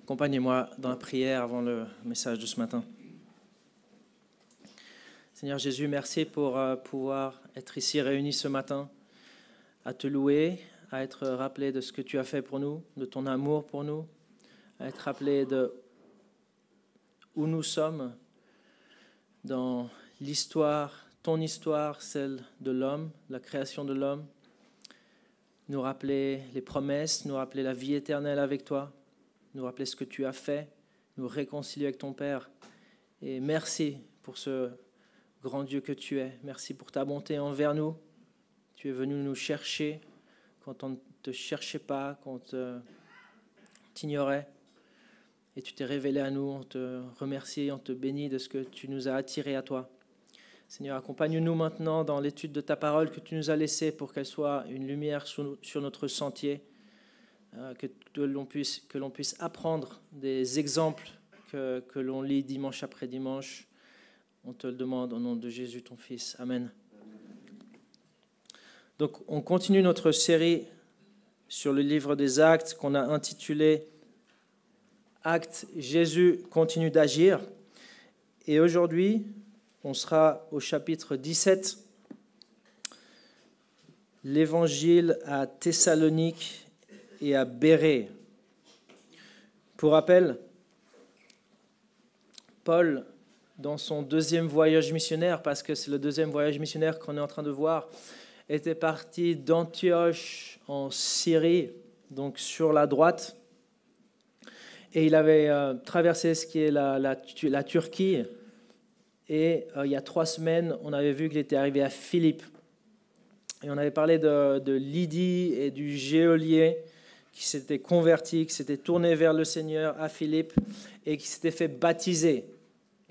Accompagnez-moi dans la prière avant le message de ce matin. Seigneur Jésus, merci pour pouvoir être ici réunis ce matin, à te louer, à être rappelé de ce que tu as fait pour nous, de ton amour pour nous, à être rappelé de où nous sommes dans l'histoire, ton histoire, celle de l'homme, la création de l'homme, nous rappeler les promesses, nous rappeler la vie éternelle avec toi, nous rappeler ce que tu as fait, nous réconcilier avec ton Père. Et merci pour ce grand Dieu que tu es. Merci pour ta bonté envers nous. Tu es venu nous chercher quand on ne te cherchait pas, quand on t'ignorait. Et tu t'es révélé à nous. On te remercie, on te bénit de ce que tu nous as attirés à toi. Seigneur, accompagne-nous maintenant dans l'étude de ta parole que tu nous as laissée pour qu'elle soit une lumière sur notre sentier, que l'on puisse apprendre des exemples que l'on lit dimanche après dimanche. On te le demande au nom de Jésus, ton Fils. Amen. Donc, on continue notre série sur le livre des Actes qu'on a intitulé « Actes, Jésus continue d'agir ». Et aujourd'hui, on sera au chapitre 17, l'Évangile à Thessalonique et à Bérée. Pour rappel, Paul, dans son deuxième voyage missionnaire, parce que c'est le deuxième voyage missionnaire qu'on est en train de voir, était parti d'Antioche en Syrie, donc sur la droite, et il avait traversé ce qui est la Turquie, et il y a 3 semaines, on avait vu qu'il était arrivé à Philippe, et on avait parlé de Lydie et du geôlier qui s'était converti, qui s'était tourné vers le Seigneur à Philippe, et qui s'était fait baptiser.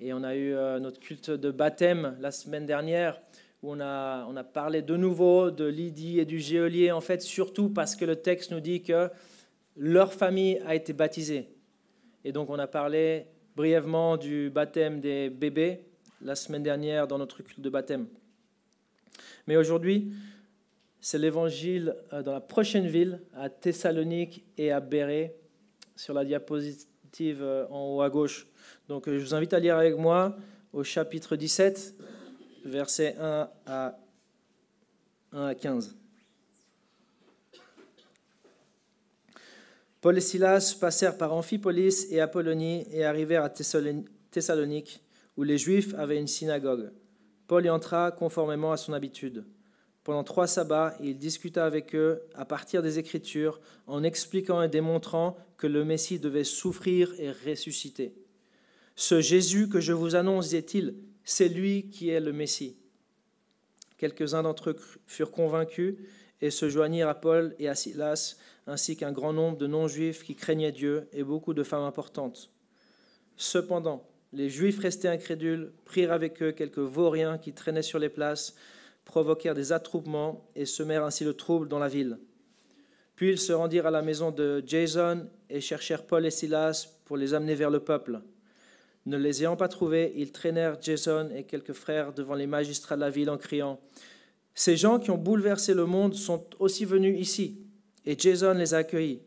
Et on a eu notre culte de baptême la semaine dernière, où on a parlé de nouveau de Lydie et du geôlier, en fait, surtout parce que le texte nous dit que leur famille a été baptisée. Et donc, on a parlé brièvement du baptême des bébés la semaine dernière dans notre culte de baptême. Mais aujourd'hui, c'est l'évangile dans la prochaine ville, à Thessalonique et à Bérée, sur la diapositive en haut à gauche. Donc, je vous invite à lire avec moi au chapitre 17, versets 1 à 15. Paul et Silas passèrent par Amphipolis et Apollonie et arrivèrent à Thessalonique, où les Juifs avaient une synagogue. Paul y entra conformément à son habitude. Pendant 3 sabbats, il discuta avec eux à partir des Écritures, en expliquant et démontrant que le Messie devait souffrir et ressusciter. Ce Jésus que je vous annonce, disait-il, c'est lui qui est le Messie. Quelques-uns d'entre eux furent convaincus et se joignirent à Paul et à Silas, ainsi qu'un grand nombre de non-juifs qui craignaient Dieu et beaucoup de femmes importantes. Cependant, les Juifs restés incrédules prirent avec eux quelques vauriens qui traînaient sur les places, provoquèrent des attroupements et semèrent ainsi le trouble dans la ville. Puis ils se rendirent à la maison de Jason et cherchèrent Paul et Silas pour les amener vers le peuple. Ne les ayant pas trouvés, ils traînèrent Jason et quelques frères devant les magistrats de la ville en criant « Ces gens qui ont bouleversé le monde sont aussi venus ici. » Et Jason les a accueillis.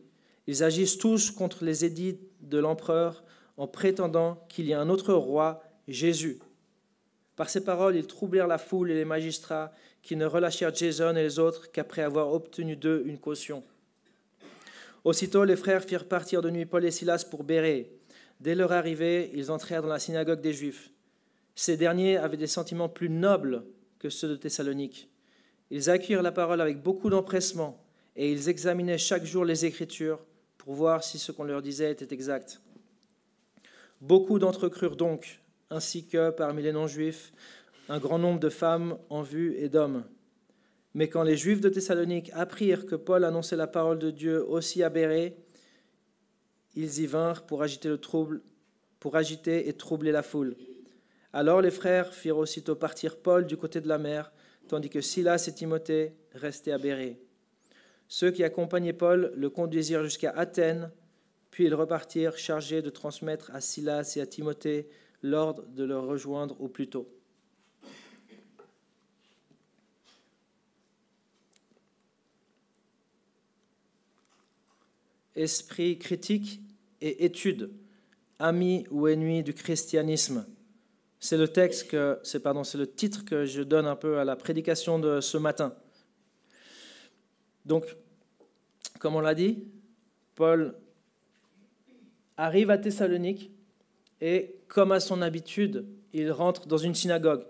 Ils agissent tous contre les édits de l'empereur en prétendant qu'il y a un autre roi, Jésus. Par ces paroles, ils troublèrent la foule et les magistrats qui ne relâchèrent Jason et les autres qu'après avoir obtenu d'eux une caution. Aussitôt, les frères firent partir de nuit Paul et Silas pour Bérée. Dès leur arrivée, ils entrèrent dans la synagogue des Juifs. Ces derniers avaient des sentiments plus nobles que ceux de Thessalonique. Ils accueillirent la parole avec beaucoup d'empressement et ils examinaient chaque jour les Écritures pour voir si ce qu'on leur disait était exact. Beaucoup d'entre eux crurent donc, ainsi que, parmi les non-juifs, un grand nombre de femmes en vue et d'hommes. Mais quand les Juifs de Thessalonique apprirent que Paul annonçait la parole de Dieu aussi à Bérée, ils y vinrent pour agiter et troubler la foule. Alors les frères firent aussitôt partir Paul du côté de la mer, tandis que Silas et Timothée restaient à Bérée. Ceux qui accompagnaient Paul le conduisirent jusqu'à Athènes, puis ils repartirent chargés de transmettre à Silas et à Timothée l'ordre de le rejoindre au plus tôt. Esprit critique et étude, amis ou ennemis du christianisme. C'est le titre que je donne un peu à la prédication de ce matin. Donc, comme on l'a dit, Paul arrive à Thessalonique et, comme à son habitude, il rentre dans une synagogue.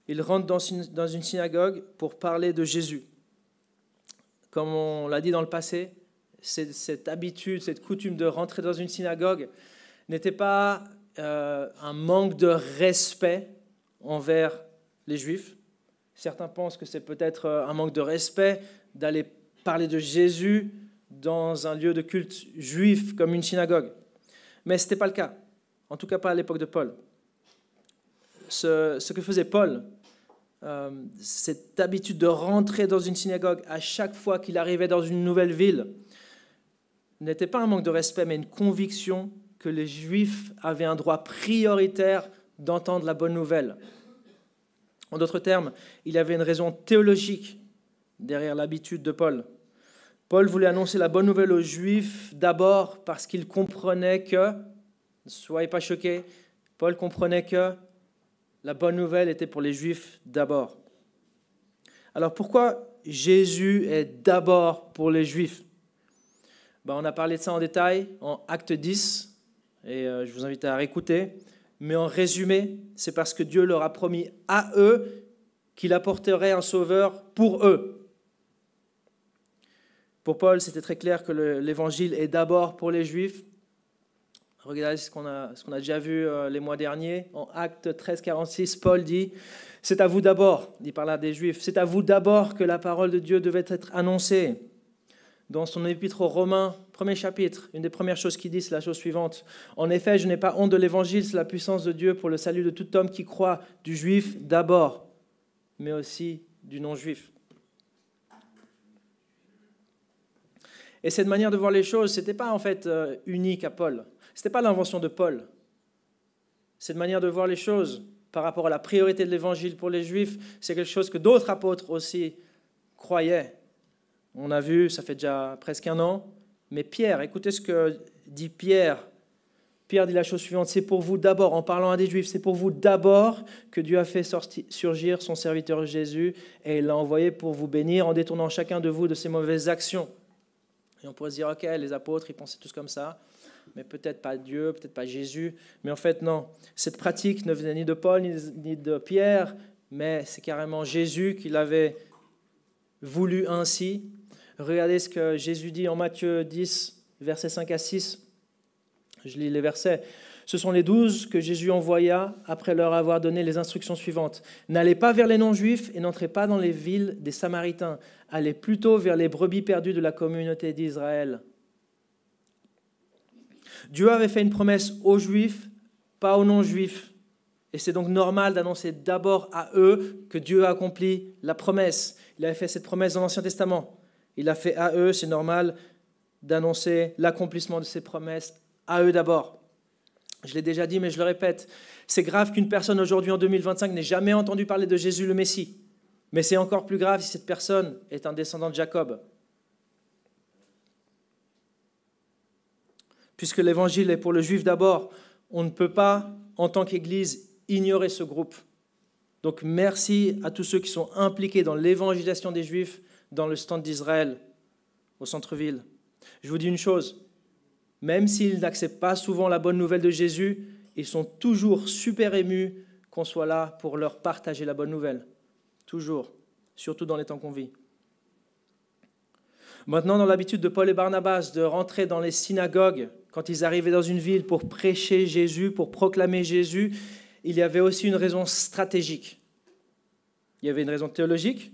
Il rentre dans une synagogue pour parler de Jésus. Comme on l'a dit dans le passé, cette habitude, cette coutume de rentrer dans une synagogue n'était pas un manque de respect envers les Juifs. Certains pensent que c'est peut-être un manque de respect d'aller parler de Jésus dans un lieu de culte juif comme une synagogue. Mais ce n'était pas le cas, en tout cas pas à l'époque de Paul. Ce que faisait Paul, cette habitude de rentrer dans une synagogue à chaque fois qu'il arrivait dans une nouvelle ville, n'était pas un manque de respect, mais une conviction que les Juifs avaient un droit prioritaire d'entendre la bonne nouvelle. En d'autres termes, il y avait une raison théologique derrière l'habitude de Paul. Paul voulait annoncer la bonne nouvelle aux Juifs d'abord parce qu'il comprenait que, ne soyez pas choqués, Paul comprenait que la bonne nouvelle était pour les Juifs d'abord. Alors pourquoi Jésus est d'abord pour les Juifs? On a parlé de ça en détail en Acte 10, et je vous invite à réécouter. Mais en résumé, c'est parce que Dieu leur a promis à eux qu'il apporterait un sauveur pour eux. Pour Paul, c'était très clair que l'évangile est d'abord pour les Juifs. Regardez ce qu'on a déjà vu les mois derniers. En Acte 13, 46, Paul dit « C'est à vous d'abord », il parle des Juifs, « c'est à vous d'abord que la parole de Dieu devait être annoncée ». Dans son épître aux Romains, premier chapitre, une des premières choses qu'il dit, c'est la chose suivante. « En effet, je n'ai pas honte de l'évangile, c'est la puissance de Dieu pour le salut de tout homme qui croit, du juif d'abord, mais aussi du non-juif. » Et cette manière de voir les choses, ce n'était pas en fait unique à Paul. Ce n'était pas l'invention de Paul. Cette manière de voir les choses par rapport à la priorité de l'évangile pour les Juifs, c'est quelque chose que d'autres apôtres aussi croyaient. On a vu, ça fait déjà presque un an, mais Pierre, écoutez ce que dit Pierre. Pierre dit la chose suivante, c'est pour vous d'abord, en parlant à des Juifs, c'est pour vous d'abord que Dieu a fait surgir son serviteur Jésus et il l'a envoyé pour vous bénir en détournant chacun de vous de ses mauvaises actions. Et on pourrait se dire, ok, les apôtres, ils pensaient tous comme ça, mais peut-être pas Dieu, peut-être pas Jésus. Mais en fait, non. Cette pratique ne venait ni de Paul, ni de Pierre, mais c'est carrément Jésus qui l'avait voulu ainsi. Regardez ce que Jésus dit en Matthieu 10, versets 5 à 6. Je lis les versets. Ce sont les 12 que Jésus envoya après leur avoir donné les instructions suivantes. N'allez pas vers les non-juifs et n'entrez pas dans les villes des Samaritains. Allez plutôt vers les brebis perdues de la communauté d'Israël. Dieu avait fait une promesse aux Juifs, pas aux non-Juifs. Et c'est donc normal d'annoncer d'abord à eux que Dieu a accompli la promesse. Il avait fait cette promesse dans l'Ancien Testament. Il a fait à eux, c'est normal d'annoncer l'accomplissement de ces promesses à eux d'abord. Je l'ai déjà dit, mais je le répète. C'est grave qu'une personne aujourd'hui en 2025 n'ait jamais entendu parler de Jésus le Messie. Mais c'est encore plus grave si cette personne est un descendant de Jacob. Puisque l'évangile est pour le juif d'abord, on ne peut pas, en tant qu'Église, ignorer ce groupe. Donc merci à tous ceux qui sont impliqués dans l'évangélisation des Juifs dans le stand d'Israël, au centre-ville. Je vous dis une chose, même s'ils n'acceptent pas souvent la bonne nouvelle de Jésus, ils sont toujours super émus qu'on soit là pour leur partager la bonne nouvelle. Toujours, surtout dans les temps qu'on vit. Maintenant, dans l'habitude de Paul et Barnabas de rentrer dans les synagogues, quand ils arrivaient dans une ville pour prêcher Jésus, pour proclamer Jésus, il y avait aussi une raison stratégique. Il y avait une raison théologique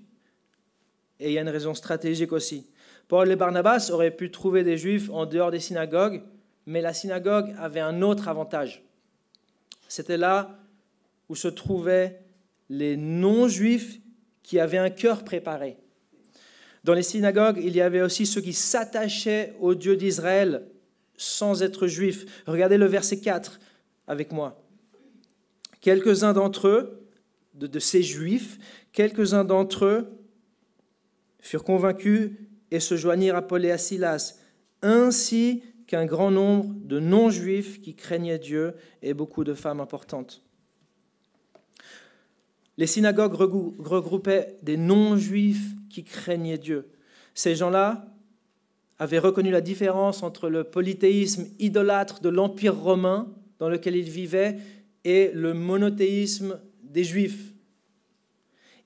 et il y a une raison stratégique aussi. Paul et Barnabas auraient pu trouver des Juifs en dehors des synagogues, mais la synagogue avait un autre avantage. C'était là où se trouvaient les non-Juifs qui avaient un cœur préparé. Dans les synagogues, il y avait aussi ceux qui s'attachaient au Dieu d'Israël sans être juifs. Regardez le verset 4 avec moi. Quelques-uns d'entre eux, de ces juifs, quelques-uns d'entre eux furent convaincus et se joignirent à Paul et à Silas, ainsi qu'un grand nombre de non-juifs qui craignaient Dieu et beaucoup de femmes importantes. Les synagogues regroupaient des non-juifs qui craignaient Dieu. Ces gens-là avaient reconnu la différence entre le polythéisme idolâtre de l'Empire romain dans lequel ils vivaient et le monothéisme des Juifs.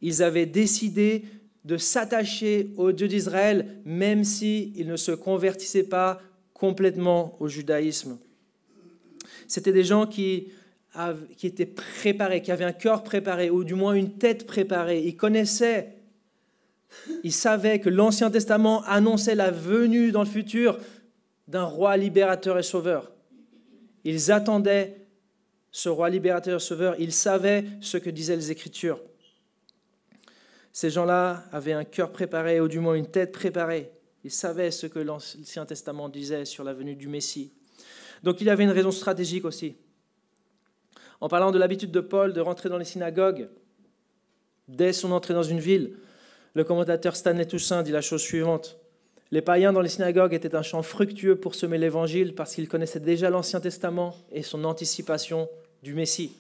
Ils avaient décidé de s'attacher au Dieu d'Israël, même s'ils ne se convertissaient pas complètement au judaïsme. C'était des gens qui étaient préparés, qui avaient un cœur préparé, ou du moins une tête préparée. Ils connaissaient, ils savaient que l'Ancien Testament annonçait la venue dans le futur d'un roi libérateur et sauveur. Ils attendaient ce roi libérateur et sauveur, ils savaient ce que disaient les Écritures. Ces gens-là avaient un cœur préparé, ou du moins une tête préparée. Ils savaient ce que l'Ancien Testament disait sur la venue du Messie. Donc il y avait une raison stratégique aussi. En parlant de l'habitude de Paul de rentrer dans les synagogues, dès son entrée dans une ville, le commentateur Stanley Toussaint dit la chose suivante. Les païens dans les synagogues étaient un champ fructueux pour semer l'évangile parce qu'ils connaissaient déjà l'Ancien Testament et son anticipation du Messie.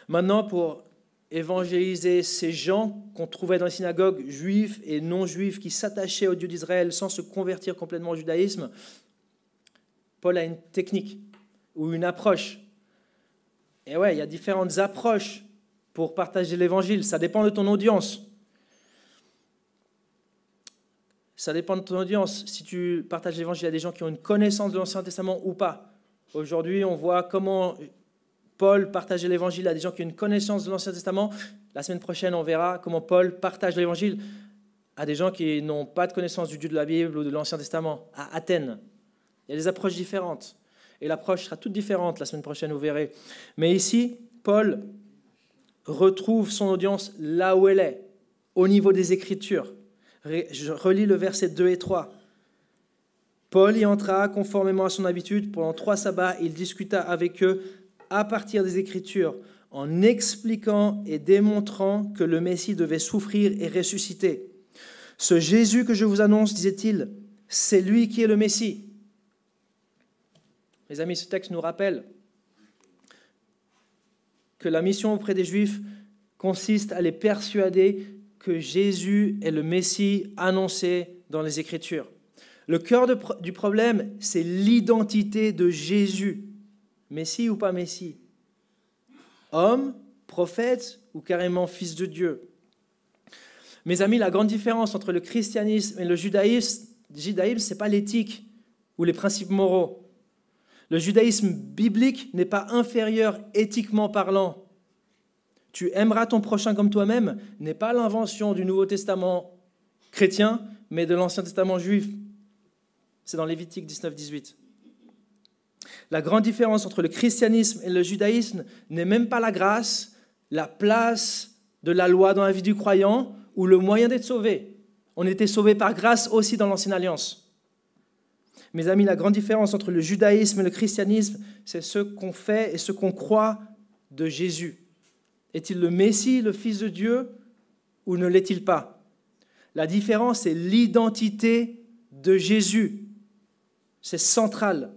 Maintenant, pour évangéliser ces gens qu'on trouvait dans les synagogues, juifs et non-juifs, qui s'attachaient au Dieu d'Israël sans se convertir complètement au judaïsme, Paul a une technique ou une approche. Et ouais, il y a différentes approches pour partager l'évangile. Ça dépend de ton audience. Ça dépend de ton audience. Si tu partages l'évangile à des gens qui ont une connaissance de l'Ancien Testament ou pas. Aujourd'hui, on voit comment Paul partageait l'évangile à des gens qui ont une connaissance de l'Ancien Testament. La semaine prochaine, on verra comment Paul partage l'évangile à des gens qui n'ont pas de connaissance du Dieu de la Bible ou de l'Ancien Testament, à Athènes. Il y a des approches différentes. Et l'approche sera toute différente la semaine prochaine, vous verrez. Mais ici, Paul retrouve son audience là où elle est, au niveau des Écritures. Je relis le verset 2 et 3. Paul y entra conformément à son habitude. Pendant 3 sabbats, il discuta avec eux à partir des Écritures, en expliquant et démontrant que le Messie devait souffrir et ressusciter. Ce Jésus que je vous annonce, disait-il, c'est lui qui est le Messie. Mes amis, ce texte nous rappelle que la mission auprès des Juifs consiste à les persuader que Jésus est le Messie annoncé dans les Écritures. Le cœur du problème, c'est l'identité de Jésus. Messie ou pas Messie? Homme, prophète ou carrément fils de Dieu? Mes amis, la grande différence entre le christianisme et le judaïsme, ce n'est pas l'éthique ou les principes moraux. Le judaïsme biblique n'est pas inférieur éthiquement parlant. Tu aimeras ton prochain comme toi-même n'est pas l'invention du Nouveau Testament chrétien, mais de l'Ancien Testament juif. C'est dans Lévitique 19-18. La grande différence entre le christianisme et le judaïsme n'est même pas la grâce, la place de la loi dans la vie du croyant ou le moyen d'être sauvé. On était sauvés par grâce aussi dans l'Ancienne Alliance. Mes amis, la grande différence entre le judaïsme et le christianisme, c'est ce qu'on fait et ce qu'on croit de Jésus. Est-il le Messie, le Fils de Dieu, ou ne l'est-il pas? La différence, c'est l'identité de Jésus. C'est central.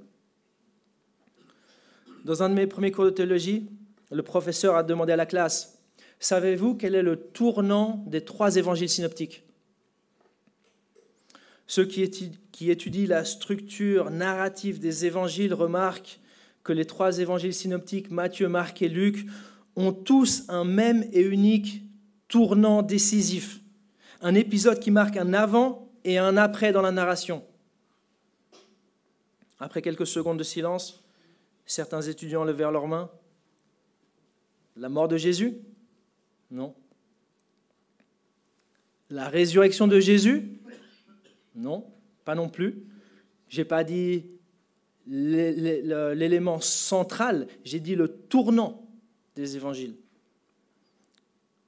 Dans un de mes premiers cours de théologie, le professeur a demandé à la classe, « Savez-vous quel est le tournant des 3 évangiles synoptiques ?» Ceux qui étudient la structure narrative des évangiles remarquent que les 3 évangiles synoptiques, Matthieu, Marc et Luc, ont tous un même et unique tournant décisif. Un épisode qui marque un avant et un après dans la narration. Après quelques secondes de silence, certains étudiants levèrent leurs mains. La mort de Jésus? Non. La résurrection de Jésus? Non, pas non plus. Je n'ai pas dit l'élément central, j'ai dit le tournant des évangiles.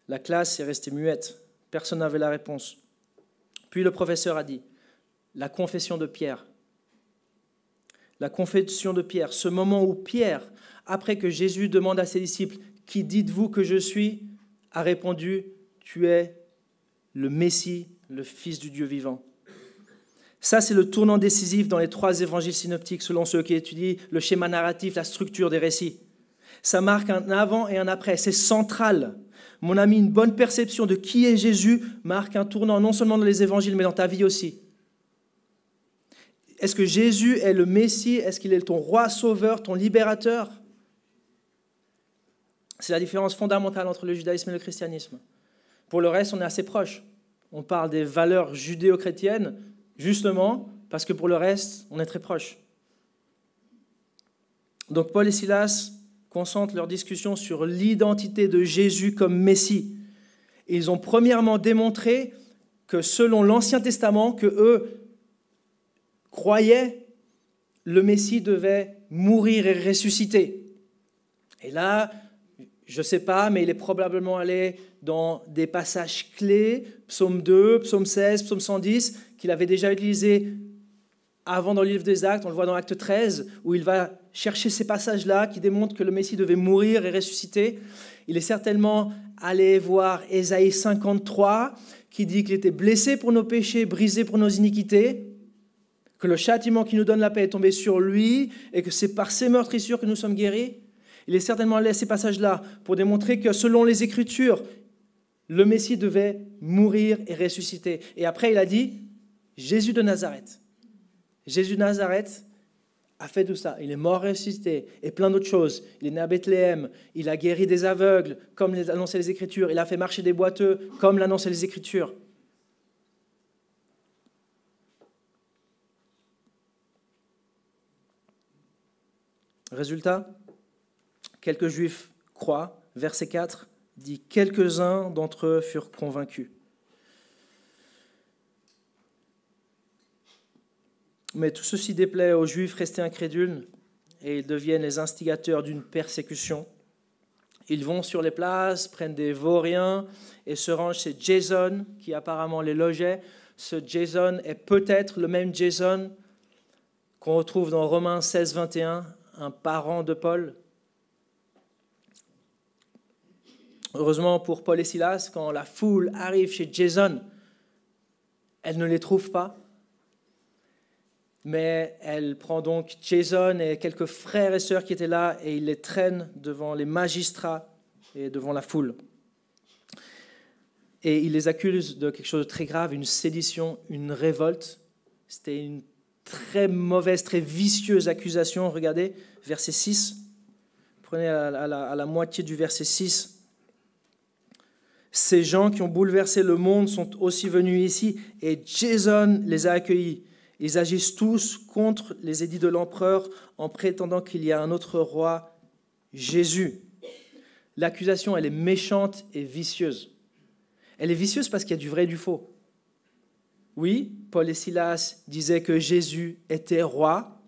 La classe est restée muette. Personne n'avait la réponse. Puis le professeur a dit, la confession de Pierre. La confession de Pierre, ce moment où Pierre, après que Jésus demande à ses disciples, « Qui dites-vous que je suis ?» a répondu, « Tu es le Messie, le Fils du Dieu vivant. » Ça, c'est le tournant décisif dans les 3 évangiles synoptiques, selon ceux qui étudient le schéma narratif, la structure des récits. Ça marque un avant et un après, c'est central. Mon ami, une bonne perception de qui est Jésus marque un tournant non seulement dans les évangiles, mais dans ta vie aussi. Est-ce que Jésus est le Messie? Est-ce qu'il est ton roi sauveur, ton libérateur? C'est la différence fondamentale entre le judaïsme et le christianisme. Pour le reste, on est assez proches. On parle des valeurs judéo-chrétiennes, justement, parce que pour le reste, on est très proches. Donc Paul et Silas concentrent leur discussion sur l'identité de Jésus comme Messie. Et ils ont premièrement démontré que selon l'Ancien Testament, que eux croyaient, le Messie devait mourir et ressusciter. Et là, je ne sais pas, mais il est probablement allé dans des passages clés, psaume 2, psaume 16, psaume 110, qu'il avait déjà utilisé avant dans le livre des Actes, on le voit dans Acte 13, où il va chercher ces passages-là qui démontrent que le Messie devait mourir et ressusciter. Il est certainement allé voir Ésaïe 53, qui dit qu'il était blessé pour nos péchés, brisé pour nos iniquités, que le châtiment qui nous donne la paix est tombé sur lui, et que c'est par ses meurtrissures que nous sommes guéris. Il est certainement allé à ces passages-là pour démontrer que selon les Écritures, le Messie devait mourir et ressusciter. Et après, il a dit, Jésus de Nazareth. Jésus de Nazareth a fait tout ça. Il est mort et ressuscité et plein d'autres choses. Il est né à Bethléem. Il a guéri des aveugles, comme l'annonçaient les Écritures. Il a fait marcher des boiteux, comme l'annonçaient les Écritures. Résultat, quelques Juifs croient. Verset 4 dit « Quelques-uns d'entre eux furent convaincus ». Mais tout ceci déplaît aux Juifs restés incrédules et ils deviennent les instigateurs d'une persécution. Ils vont sur les places, prennent des vauriens et se rangent chez Jason qui apparemment les logeait. Ce Jason est peut-être le même Jason qu'on retrouve dans Romains 16, 21, un parent de Paul. Heureusement pour Paul et Silas, quand la foule arrive chez Jason, elle ne les trouve pas. Mais elle prend donc Jason et quelques frères et sœurs qui étaient là et il les traîne devant les magistrats et devant la foule. Et il les accuse de quelque chose de très grave, une sédition, une révolte. C'était une très mauvaise, très vicieuse accusation. Regardez, verset 6. Prenez à la moitié du verset 6. Ces gens qui ont bouleversé le monde sont aussi venus ici et Jason les a accueillis. Ils agissent tous contre les édits de l'empereur en prétendant qu'il y a un autre roi, Jésus. L'accusation, elle est méchante et vicieuse. Elle est vicieuse parce qu'il y a du vrai et du faux. Oui, Paul et Silas disaient que Jésus était roi,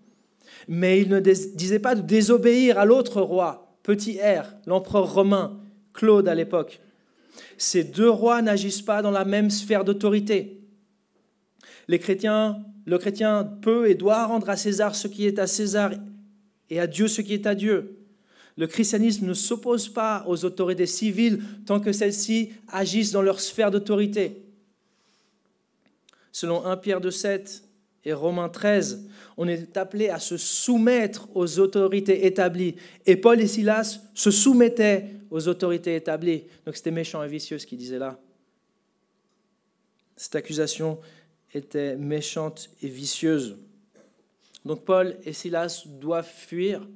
mais ils ne disaient pas de désobéir à l'autre roi, petit R, l'empereur romain, Claude à l'époque. Ces deux rois n'agissent pas dans la même sphère d'autorité. Le chrétien peut et doit rendre à César ce qui est à César et à Dieu ce qui est à Dieu. Le christianisme ne s'oppose pas aux autorités civiles tant que celles-ci agissent dans leur sphère d'autorité. Selon 1 Pierre 2,7 et Romains 13, on est appelé à se soumettre aux autorités établies. Et Paul et Silas se soumettaient aux autorités établies. Donc c'était méchant et vicieux ce qu'il disait là. Cette accusation était méchante et vicieuse. Donc Paul et Silas doivent fuir.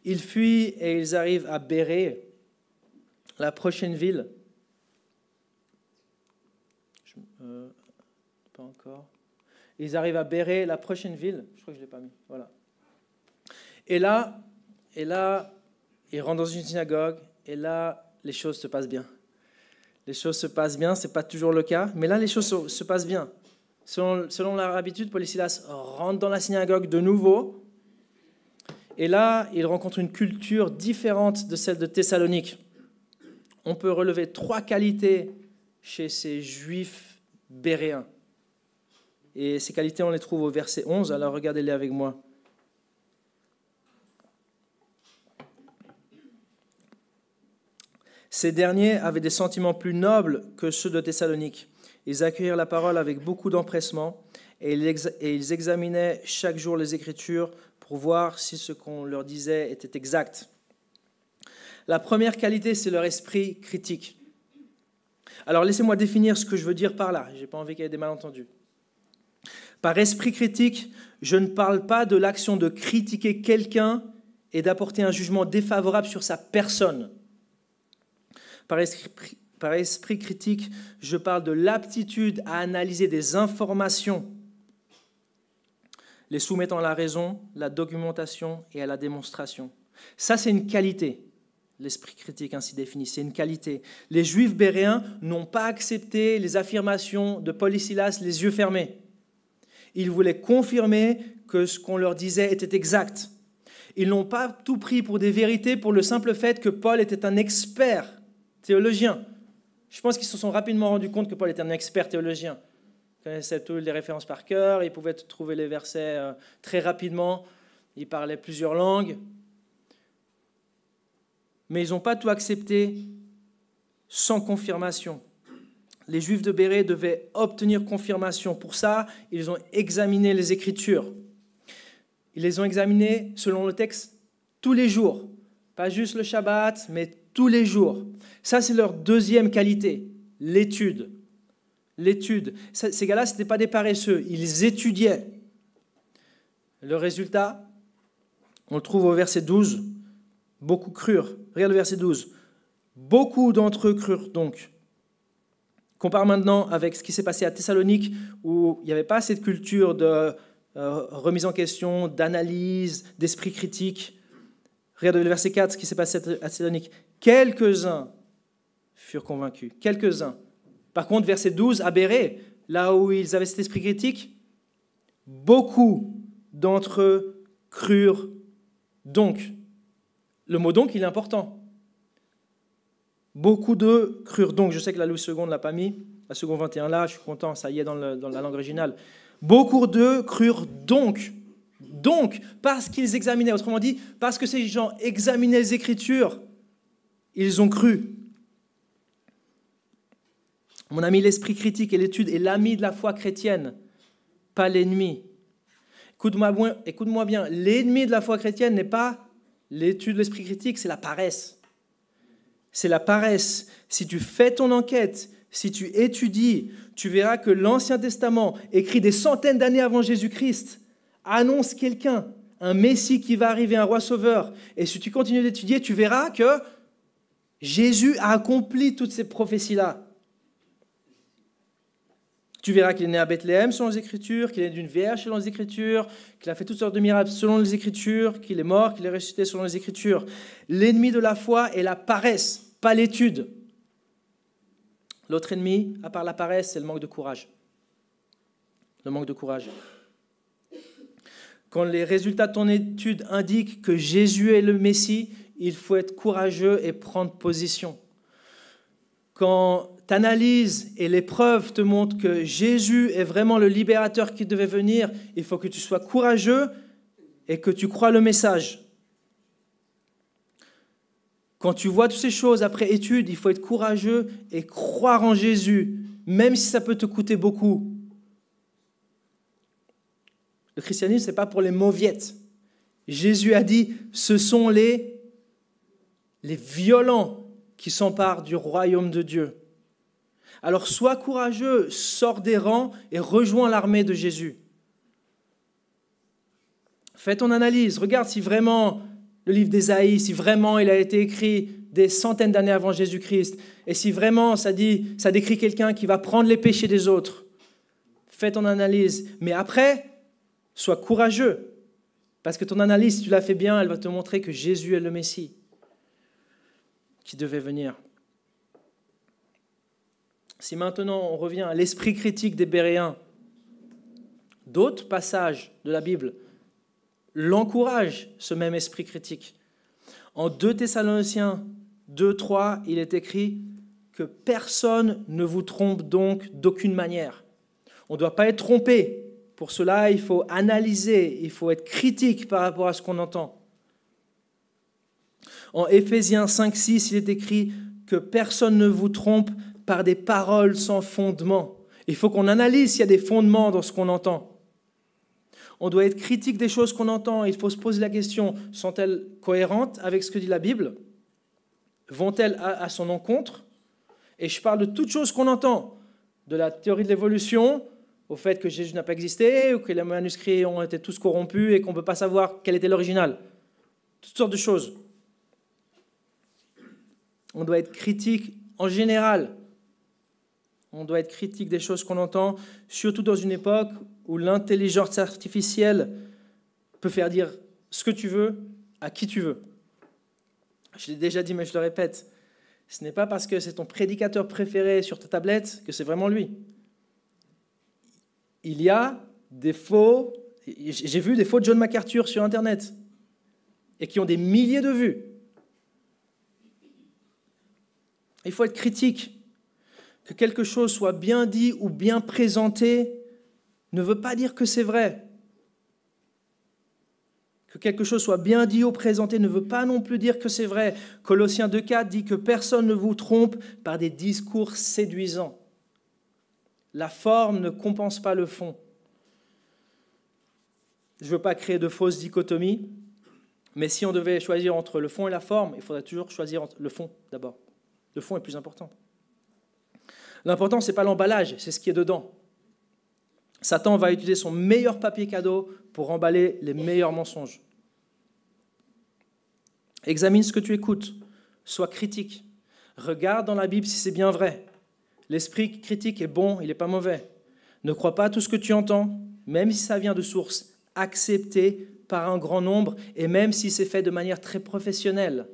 Ils fuient et ils arrivent à Bérée, la prochaine ville. Pas encore. Ils arrivent à Bérée, la prochaine ville. Je crois que je ne l'ai pas mis. Voilà. Et là, ils rentrent dans une synagogue et là, les choses se passent bien. Les choses se passent bien, ce n'est pas toujours le cas, mais là, les choses se passent bien. Selon leur habitude, Paul et Silas rentrent dans la synagogue de nouveau. Et là, ils rencontrent une culture différente de celle de Thessalonique. On peut relever 3 qualités chez ces Juifs béréens. Et ces qualités, on les trouve au verset 11. Alors regardez-les avec moi. Ces derniers avaient des sentiments plus nobles que ceux de Thessalonique. Ils accueillirent la parole avec beaucoup d'empressement et ils examinaient chaque jour les Écritures pour voir si ce qu'on leur disait était exact. La première qualité, c'est leur esprit critique. Alors laissez-moi définir ce que je veux dire par là. Je n'ai pas envie qu'il y ait des malentendus. Par esprit critique, je ne parle pas de l'action de critiquer quelqu'un et d'apporter un jugement défavorable sur sa personne. Par esprit critique, je parle de l'aptitude à analyser des informations, les soumettant à la raison, la documentation et à la démonstration. Ça, c'est une qualité. L'esprit critique ainsi défini, c'est une qualité. Les Juifs béréens n'ont pas accepté les affirmations de Paul et Silas les yeux fermés. Ils voulaient confirmer que ce qu'on leur disait était exact. Ils n'ont pas tout pris pour des vérités pour le simple fait que Paul était un expert théologien. Je pense qu'ils se sont rapidement rendus compte que Paul était un expert théologien. Il connaissait toutes les références par cœur, il pouvait trouver les versets très rapidement, il parlait plusieurs langues. Mais ils n'ont pas tout accepté sans confirmation. Les Juifs de Bérée devaient obtenir confirmation. Pour ça, ils ont examiné les Écritures. Ils les ont examinées selon le texte tous les jours. Pas juste le Shabbat, mais tous les jours. Ça, c'est leur deuxième qualité, l'étude. L'étude. Ces gars-là, ce n'étaient pas des paresseux. Ils étudiaient. Le résultat, on le trouve au verset 12. Beaucoup crurent. Regarde le verset 12. Beaucoup d'entre eux crurent donc. Compare maintenant avec ce qui s'est passé à Thessalonique, où il n'y avait pas cette culture de remise en question, d'analyse, d'esprit critique. Regarde le verset 4, ce qui s'est passé à Thessalonique. Quelques-uns furent convaincus. Quelques-uns. Par contre, verset 12, à Bérée, là où ils avaient cet esprit critique, beaucoup d'entre eux crurent donc. Le mot donc, il est important. Beaucoup d'eux crurent donc. Je sais que la Louis II ne l'a pas mis. La seconde 21 là, je suis content, ça y est dans la langue originale. Beaucoup d'eux crurent donc. Donc, parce qu'ils examinaient. Autrement dit, parce que ces gens examinaient les Écritures, ils ont cru. Mon ami, l'esprit critique et l'étude est l'ami de la foi chrétienne, pas l'ennemi. Écoute-moi bien, l'ennemi de la foi chrétienne n'est pas l'étude de l'esprit critique, c'est la paresse. C'est la paresse. Si tu fais ton enquête, si tu étudies, tu verras que l'Ancien Testament, écrit des centaines d'années avant Jésus-Christ, annonce quelqu'un, un Messie qui va arriver, un roi sauveur. Et si tu continues d'étudier, tu verras que Jésus a accompli toutes ces prophéties-là. Tu verras qu'il est né à Bethléem selon les Écritures, qu'il est né d'une vierge selon les Écritures, qu'il a fait toutes sortes de miracles selon les Écritures, qu'il est mort, qu'il est ressuscité selon les Écritures. L'ennemi de la foi est la paresse, pas l'étude. L'autre ennemi, à part la paresse, c'est le manque de courage. Le manque de courage. Quand les résultats de ton étude indiquent que Jésus est le Messie, il faut être courageux et prendre position. Quand tu analyses et les preuves te montrent que Jésus est vraiment le libérateur qui devait venir, il faut que tu sois courageux et que tu crois le message. Quand tu vois toutes ces choses après étude, il faut être courageux et croire en Jésus, même si ça peut te coûter beaucoup. Le christianisme, ce n'est pas pour les mauviettes. Jésus a dit, ce sont les violents qui s'emparent du royaume de Dieu. Alors sois courageux, sors des rangs et rejoins l'armée de Jésus. Fais ton analyse, regarde si vraiment le livre d'Ésaïe, si vraiment il a été écrit des centaines d'années avant Jésus-Christ, et si vraiment ça décrit quelqu'un qui va prendre les péchés des autres. Fais ton analyse, mais après, sois courageux, parce que ton analyse, si tu la fais bien, elle va te montrer que Jésus est le Messie qui devait venir. Si maintenant on revient à l'esprit critique des Béréens, d'autres passages de la Bible l'encouragent, ce même esprit critique. En 2 Thessaloniciens 2:3, il est écrit que personne ne vous trompe donc d'aucune manière. On ne doit pas être trompé. Pour cela, il faut analyser, il faut être critique par rapport à ce qu'on entend. En Éphésiens 5:6, il est écrit que personne ne vous trompe par des paroles sans fondement. Il faut qu'on analyse s'il y a des fondements dans ce qu'on entend. On doit être critique des choses qu'on entend. Il faut se poser la question, sont-elles cohérentes avec ce que dit la Bible? Vont-elles à son encontre? Et je parle de toutes choses qu'on entend, de la théorie de l'évolution, au fait que Jésus n'a pas existé, ou que les manuscrits ont été tous corrompus et qu'on ne peut pas savoir quel était l'original. Toutes sortes de choses. On doit être critique en général. On doit être critique des choses qu'on entend, surtout dans une époque où l'intelligence artificielle peut faire dire ce que tu veux à qui tu veux. Je l'ai déjà dit, mais je le répète. Ce n'est pas parce que c'est ton prédicateur préféré sur ta tablette que c'est vraiment lui. Il y a des faux... J'ai vu des faux John MacArthur sur Internet et qui ont des milliers de vues. Il faut être critique. Que quelque chose soit bien dit ou bien présenté ne veut pas dire que c'est vrai. Que quelque chose soit bien dit ou présenté ne veut pas non plus dire que c'est vrai. Colossiens 2,4 dit que personne ne vous trompe par des discours séduisants. La forme ne compense pas le fond. Je ne veux pas créer de fausses dichotomies, mais si on devait choisir entre le fond et la forme, il faudrait toujours choisir le fond d'abord. Le fond est plus important. L'important, ce n'est pas l'emballage, c'est ce qui est dedans. Satan va utiliser son meilleur papier cadeau pour emballer les meilleurs mensonges. Examine ce que tu écoutes. Sois critique. Regarde dans la Bible si c'est bien vrai. L'esprit critique est bon, il n'est pas mauvais. Ne crois pas à tout ce que tu entends, même si ça vient de sources acceptées par un grand nombre et même si c'est fait de manière très professionnelle.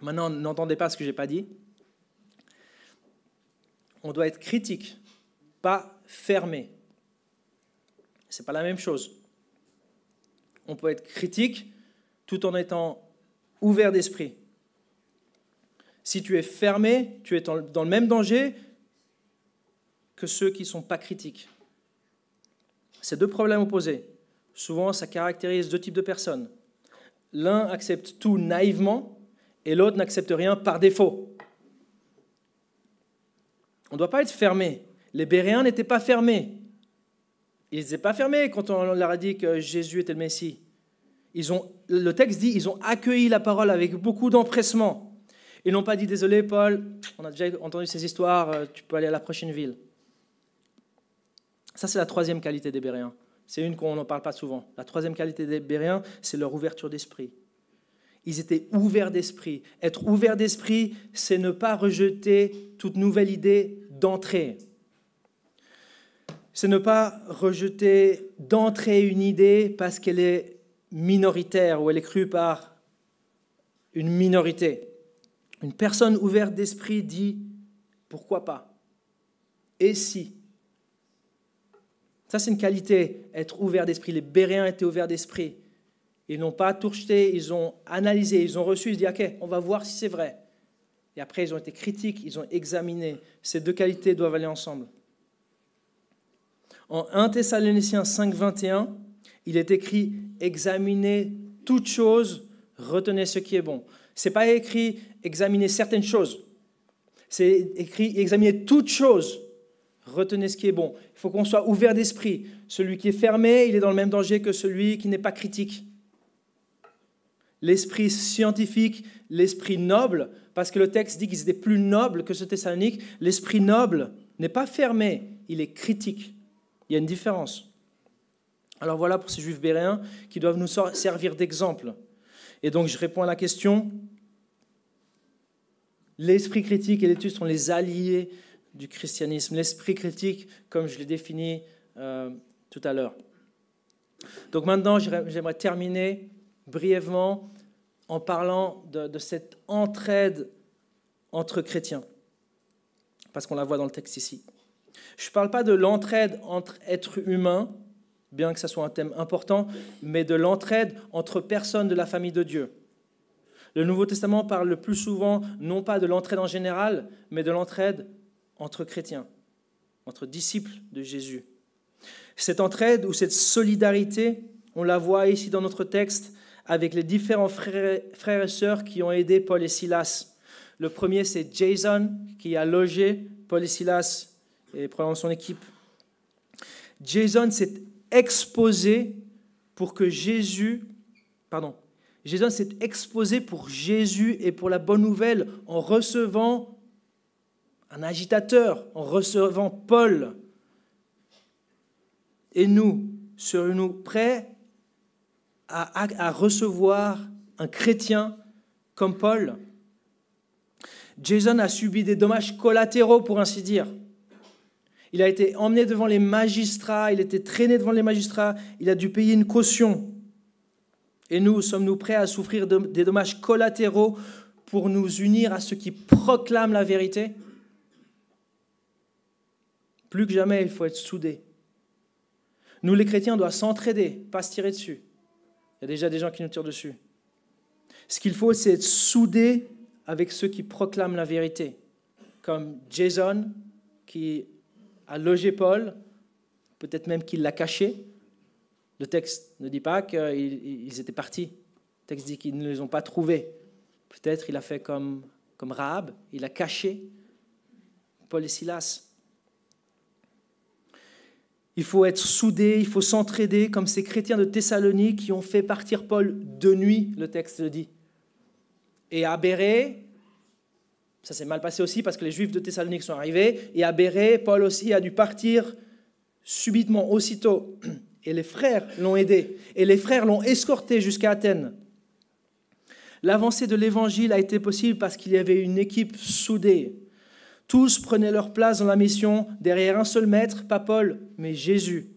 Maintenant, n'entendez pas ce que je n'ai pas dit. On doit être critique, pas fermé. Ce n'est pas la même chose. On peut être critique tout en étant ouvert d'esprit. Si tu es fermé, tu es dans le même danger que ceux qui ne sont pas critiques. C'est deux problèmes opposés. Souvent, ça caractérise deux types de personnes. L'un accepte tout naïvement et l'autre n'accepte rien par défaut. On ne doit pas être fermé. Les Béréens n'étaient pas fermés. Ils n'étaient pas fermés quand on leur a dit que Jésus était le Messie. Le texte dit qu'ils ont accueilli la parole avec beaucoup d'empressement. Ils n'ont pas dit « Désolé Paul, on a déjà entendu ces histoires, tu peux aller à la prochaine ville ». Ça, c'est la troisième qualité des Béréens. C'est une qu'on n'en parle pas souvent. La troisième qualité des Béréens, c'est leur ouverture d'esprit. Ils étaient ouverts d'esprit. Être ouvert d'esprit, c'est ne pas rejeter toute nouvelle idée d'entrée. C'est ne pas rejeter d'entrée une idée parce qu'elle est minoritaire ou elle est crue par une minorité. Une personne ouverte d'esprit dit « pourquoi pas ?» Et si ? Ça, c'est une qualité, être ouvert d'esprit. Les Béréens étaient ouverts d'esprit. Ils n'ont pas tout rejeté, ils ont analysé, ils ont reçu, ils se disent « ok, on va voir si c'est vrai ». Et après, ils ont été critiques, ils ont examiné. Ces deux qualités doivent aller ensemble. En 1 Thessaloniciens 5, 21, il est écrit « examinez toutes choses, retenez ce qui est bon ». Ce n'est pas écrit « examinez certaines choses ». C'est écrit « examinez toutes choses, retenez ce qui est bon ». Il faut qu'on soit ouvert d'esprit. Celui qui est fermé, il est dans le même danger que celui qui n'est pas critique. L'esprit scientifique, l'esprit noble, parce que le texte dit qu'ils étaient plus nobles que ceux de Thessalonique, l'esprit noble n'est pas fermé, il est critique. Il y a une différence. Alors voilà pour ces Juifs béréens qui doivent nous servir d'exemple. Et donc je réponds à la question. L'esprit critique et l'étude sont les alliés du christianisme. L'esprit critique, comme je l'ai défini tout à l'heure. Donc maintenant, j'aimerais terminer brièvement en parlant de cette entraide entre chrétiens, parce qu'on la voit dans le texte ici. Je ne parle pas de l'entraide entre êtres humains, bien que ça soit un thème important, mais de l'entraide entre personnes de la famille de Dieu. Le Nouveau Testament parle le plus souvent, non pas de l'entraide en général, mais de l'entraide entre chrétiens, entre disciples de Jésus. Cette entraide ou cette solidarité, on la voit ici dans notre texte, avec les différents frères et sœurs qui ont aidé Paul et Silas. Le premier, c'est Jason, qui a logé Paul et Silas et probablement son équipe. Jason s'est exposé pour Jésus et pour la bonne nouvelle en recevant un agitateur, en recevant Paul. Et nous, serions-nous prêts à recevoir un chrétien comme Paul? Jason a subi des dommages collatéraux, pour ainsi dire. Il a été emmené devant les magistrats, il a été traîné devant les magistrats, il a dû payer une caution. Et nous, sommes-nous prêts à souffrir des dommages collatéraux pour nous unir à ceux qui proclament la vérité? Plus que jamais, il faut être soudés. Nous, les chrétiens, on doit s'entraider, pas se tirer dessus. Il y a déjà des gens qui nous tirent dessus. Ce qu'il faut, c'est être soudés avec ceux qui proclament la vérité, comme Jason, qui a logé Paul, peut-être même qu'il l'a caché. Le texte ne dit pas qu'ils étaient partis. Le texte dit qu'ils ne les ont pas trouvés. Peut-être il a fait comme Rahab, il a caché Paul et Silas. Il faut être soudés, il faut s'entraider comme ces chrétiens de Thessalonique qui ont fait partir Paul de nuit, le texte le dit. Et à Bérée, ça s'est mal passé aussi parce que les Juifs de Thessalonique sont arrivés, et à Bérée, Paul aussi a dû partir subitement, aussitôt. Et les frères l'ont aidé, et les frères l'ont escorté jusqu'à Athènes. L'avancée de l'évangile a été possible parce qu'il y avait une équipe soudée. Tous prenaient leur place dans la mission derrière un seul maître, pas Paul, mais Jésus.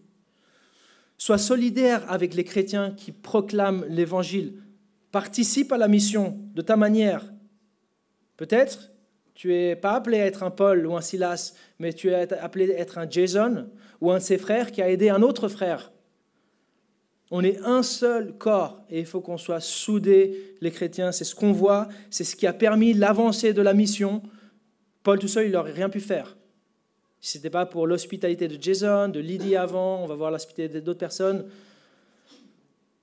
Sois solidaire avec les chrétiens qui proclament l'évangile. Participe à la mission de ta manière. Peut-être tu n'es pas appelé à être un Paul ou un Silas, mais tu es appelé à être un Jason ou un de ses frères qui a aidé un autre frère. On est un seul corps et il faut qu'on soit soudés, les chrétiens. C'est ce qu'on voit, c'est ce qui a permis l'avancée de la mission. Paul tout seul, il n'aurait rien pu faire. Si ce n'était pas pour l'hospitalité de Jason, de Lydie avant, on va voir l'hospitalité d'autres personnes,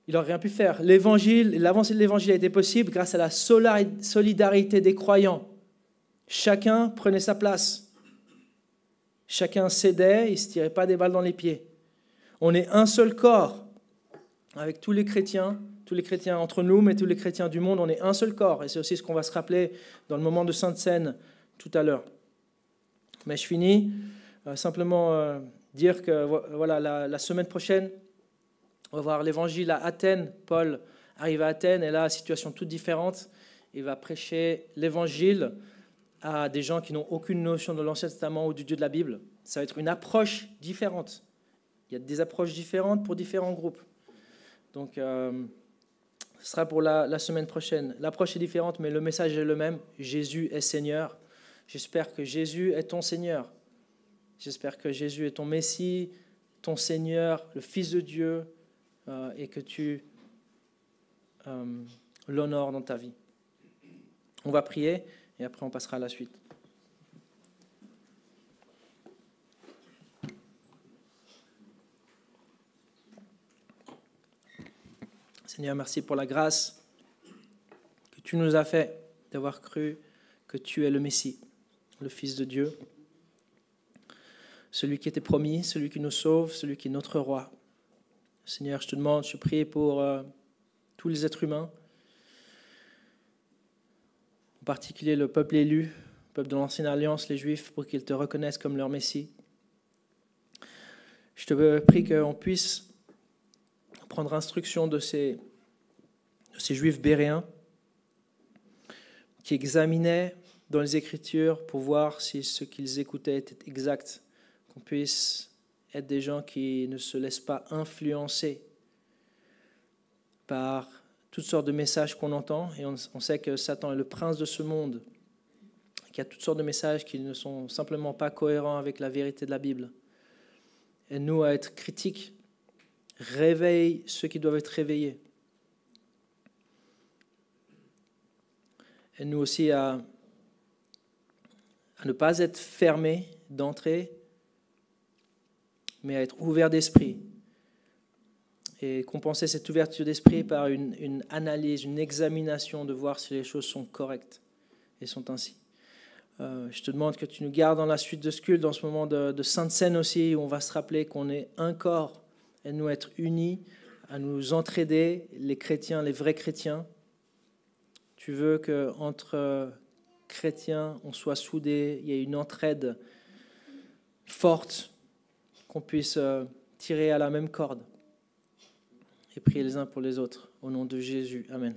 il n'aurait rien pu faire. L'avancée de l'évangile a été possible grâce à la solidarité des croyants. Chacun prenait sa place. Chacun cédait, il ne se tirait pas des balles dans les pieds. On est un seul corps avec tous les chrétiens entre nous, mais tous les chrétiens du monde, on est un seul corps. Et c'est aussi ce qu'on va se rappeler dans le moment de Sainte Seine tout à l'heure. Mais je finis simplement dire que voilà, la semaine prochaine, on va voir l'évangile à Athènes. Paul arrive à Athènes et là, situation toute différente. Il va prêcher l'évangile à des gens qui n'ont aucune notion de l'Ancien Testament ou du Dieu de la Bible. Ça va être une approche différente. Il y a des approches différentes pour différents groupes. Donc, ce sera pour la semaine prochaine. L'approche est différente, mais le message est le même. Jésus est Seigneur. J'espère que Jésus est ton Seigneur. J'espère que Jésus est ton Messie, ton Seigneur, le Fils de Dieu, et que tu l'honores dans ta vie. On va prier et après on passera à la suite. Seigneur, merci pour la grâce que tu nous as fait d'avoir cru que tu es le Messie, le Fils de Dieu, celui qui était promis, celui qui nous sauve, celui qui est notre roi. Seigneur, je te demande, je prie pour tous les êtres humains, en particulier le peuple élu, le peuple de l'Ancienne Alliance, les Juifs, pour qu'ils te reconnaissent comme leur Messie. Je te prie qu'on puisse prendre instruction de ces Juifs béréens qui examinaient dans les Écritures pour voir si ce qu'ils écoutaient était exact, qu'on puisse être des gens qui ne se laissent pas influencer par toutes sortes de messages qu'on entend, et on sait que Satan est le prince de ce monde, qu'il y a toutes sortes de messages qui ne sont simplement pas cohérents avec la vérité de la Bible. Et nous, à être critiques, réveille ceux qui doivent être réveillés. Et nous aussi à ne pas être fermés d'entrée, mais à être ouverts d'esprit et compenser cette ouverture d'esprit par une analyse, une examination de voir si les choses sont correctes et sont ainsi. Je te demande que tu nous gardes dans la suite de ce culte, dans ce moment de Sainte Seine aussi, où on va se rappeler qu'on est un corps et nous être unis, à nous entraider, les chrétiens, les vrais chrétiens. Tu veux qu'entre chrétiens, on soit soudés, il y ait une entraide forte, qu'on puisse tirer à la même corde et prier les uns pour les autres. Au nom de Jésus. Amen.